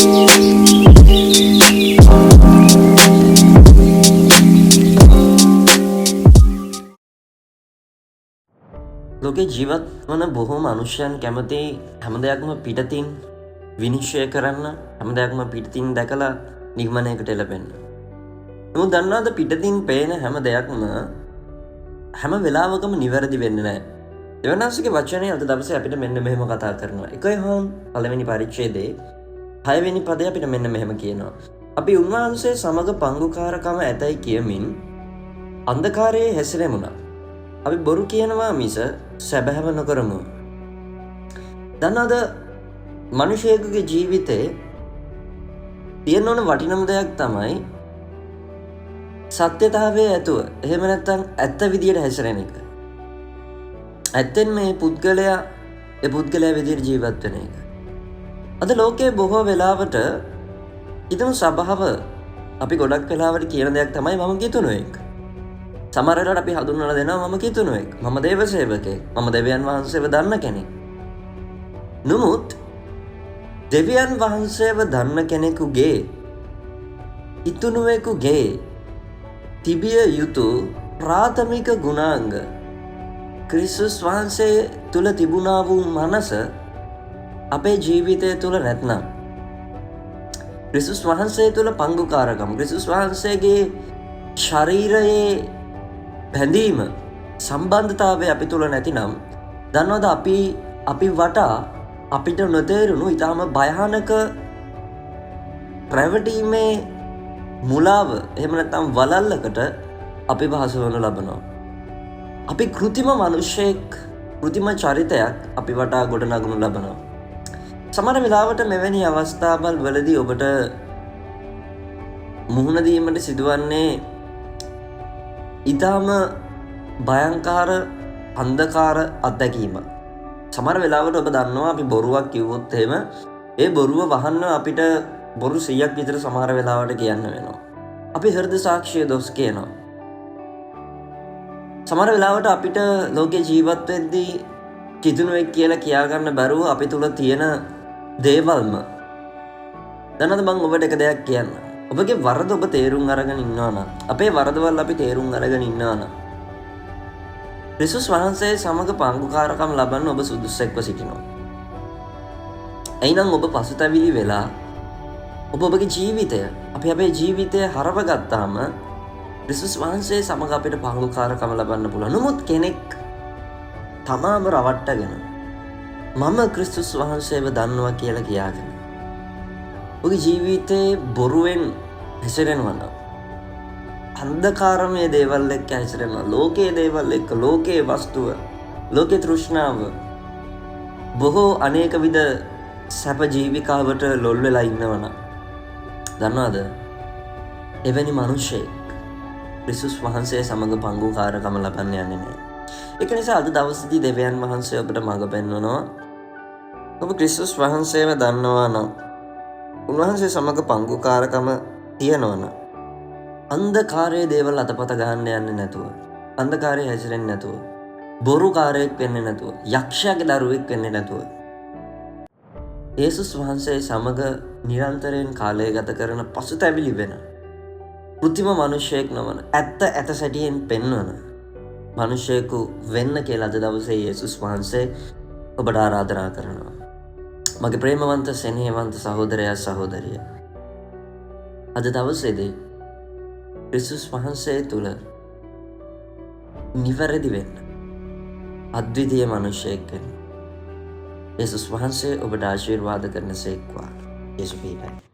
ලෝකේ ජීවත් වන බොහෝ මනුෂ්‍යයන් කැමති හැම දෙයක්ම පිටතින් විනිශ්චය කරන්න, හැම දෙයක්ම පිටතින් දැකලා නිගමනයකට එළවෙන්න. නමුත් දන්නවද පිටතින් පේන හැම දෙයක්ම හැම වෙලාවකම නිවැරදි වෙන්නේ නැහැ. දෙවනාංශගේ වචනේ අද දවසේ අපිට මෙන්න මෙහෙම කතා කරනවා. 1 යොහන් පළවෙනි පරිච්ඡේදයේ 6 වෙනි පදය අපිට මෙන්න මෙහෙම කියනවා. අපි උන්වහන්සේ සමග පංගුකාරකම ඇතයි කියමින් අන්ධකාරයේ හැසිරෙමුණා. අපි බොරු කියනවා මිස සැබෑව නොකරමු. දන්නවද මනුෂ්‍යයෙකුගේ ජීවිතේ තියෙන ඕන වටිනම දෙයක් තමයි සත්‍යතාවයේ ඇතුව. එහෙම නැත්නම් ඇත්ත විදියට හැසිරෙන එක. ඇත්තෙන් මේ පුද්ගලයා විදියට ජීවත් වෙන එක. අද ලෝකයේ බොහෝ වෙලාවට හිතමු සබාව අපි ගොඩක් වෙලාවට කියන දෙයක් තමයි මම කිතුණු එක. සමහර වෙලාවට අපි හඳුන්වලා දෙනවා මම කිතුණු එක. මම දේව සේවකයෙක්. මම දෙවියන් වහන්සේව දන්න කෙනෙක්. නමුත් දෙවියන් වහන්සේව දන්න කෙනෙකුගේ ඉතුණුවෙකුගේ තිබිය යුතු ප්‍රාථමික ගුණාංග ක්‍රිස්තුස් වහන්සේ තුල තිබුණා වූ මනස අපේ ජීවිතය තුල නැත්නම් ක්‍රිස්තුස් වහන්සේ තුල පංගුකාරකම් ක්‍රිස්තුස් වහන්සේගේ ශරීරයේ බැඳීම සම්බන්ධතාවය අපි තුල නැතිනම් දන්නවද අපි වටා අපිට නොතේරුණු ඊටාම භයානක රැවටීමේ මුලාව එහෙම නැත්නම් වලල්ලකට අපි භාස වනු ලබනවා. අපි කෘතිම මිනිසෙක් කෘතිම චරිතයක් අපි වටා ගොඩනගනු ලබනවා. සමහර වෙලාවට මෙවැනි අවස්ථාවල් වලදී ඔබට මුහුණ දීමට සිදුවන්නේ ඊටාම භයංකාර අන්ධකාර අත්දැකීම. සමහර වෙලාවට ඔබ දන්නවා අපි බොරුවක් කිව්වොත් එහෙම ඒ බොරුව වහන්න අපිට බොරු 100ක් විතර සමහර වෙලාවට කියන්න වෙනවා. අපි හෘද සාක්ෂිය දොස් කියනවා. සමහර වෙලාවට අපිට ලෝකේ ජීවත් වෙද්දී කිතුණුවෙක් කියලා කියා ගන්න බැරුව අපි තුල තියෙන දේවල්ම දැනද මම ඔබට එක දෙයක් කියන්න. ඔබගේ වරද ඔබ තේරුම් අරගෙන ඉන්නවා නම් අපේ වරදවල් අපි තේරුම් අරගෙන ඉන්නවා නම් ක්‍රිස්තුස් වහන්සේ සමග පංගුකාරකම් ලබන්න ඔබ සුදුස්සෙක්ව සිටිනවා. එයිනම් ඔබ පසුතැවිලි වෙලා ඔබගේ ජීවිතය අපේ ජීවිතය හරවගත්තාම ක්‍රිස්තුස් වහන්සේ සමග අපිට පංගුකාරකම ලබන්න පුළුවන්. නමුත් කෙනෙක් තමාම රවට්ටගෙන මම ක්‍රිස්තුස් වහන්සේව දන්නවා කියලා කියාගෙන ඔබගේ ජීවිතේ බොරුවෙන් හැසිරෙනවා නම් අන්ධකාරමය දේවල් එක්ක හැසිරෙනවා. ලෝකයේ දේවල් එක්ක ලෝකයේ වස්තුව ලෝකේ තෘෂ්ණාව බොහෝ අනේක විද සැප ජීවිකාවට ලොල් වෙලා ඉන්නවනම් දන්නවද එවැනි මිනිසෙක් ක්‍රිස්තුස් වහන්සේ සමග පංගුකාරකම ලබන්න යන්නේ නැහැ. ඒක නිසා අද දවසේදී දෙවියන් වහන්සේ ඔබට මඟ පෙන්වනවා. ඔබ ක්‍රිස්තුස් වහන්සේව දන්නවා නම් උන්වහන්සේ සමග පංගුකාරකම තියනවා නම් අන්ධකාරයේ දේවල් අතපත ගන්න යන්නේ නැතුව අන්ධකාරයේ හැසිරෙන්නේ නැතුව බොරුකාරයෙක් වෙන්නේ නැතුව යක්ෂයාගේ දරුවෙක් වෙන්නේ නැතුව යේසුස් වහන්සේ සමග නිරන්තරයෙන් කාලය ගත කරන පසුතැවිලි වෙන කෘතිම මිනිසෙක් නොවන ඇත්ත සැටියෙන් පෙන්වන මිනිසෙකු වෙන්න කියලා අද දවසේ යේසුස් වහන්සේ ඔබට ආරාධනා කරනවා. මගේ ප්‍රේමවන්ත සෙනෙහවන්ත සහෝදරයා සහෝදරිය, අද දවසේදී ක්‍රිස්තුස් වහන්සේ තුල නිවැරදි වෙන්න අද්විතීය මිනිසෙක් වෙන්න යේසුස් වහන්සේ ඔබට ආශිර්වාද කරනසේක්වා. යේසුස් වහන්සේ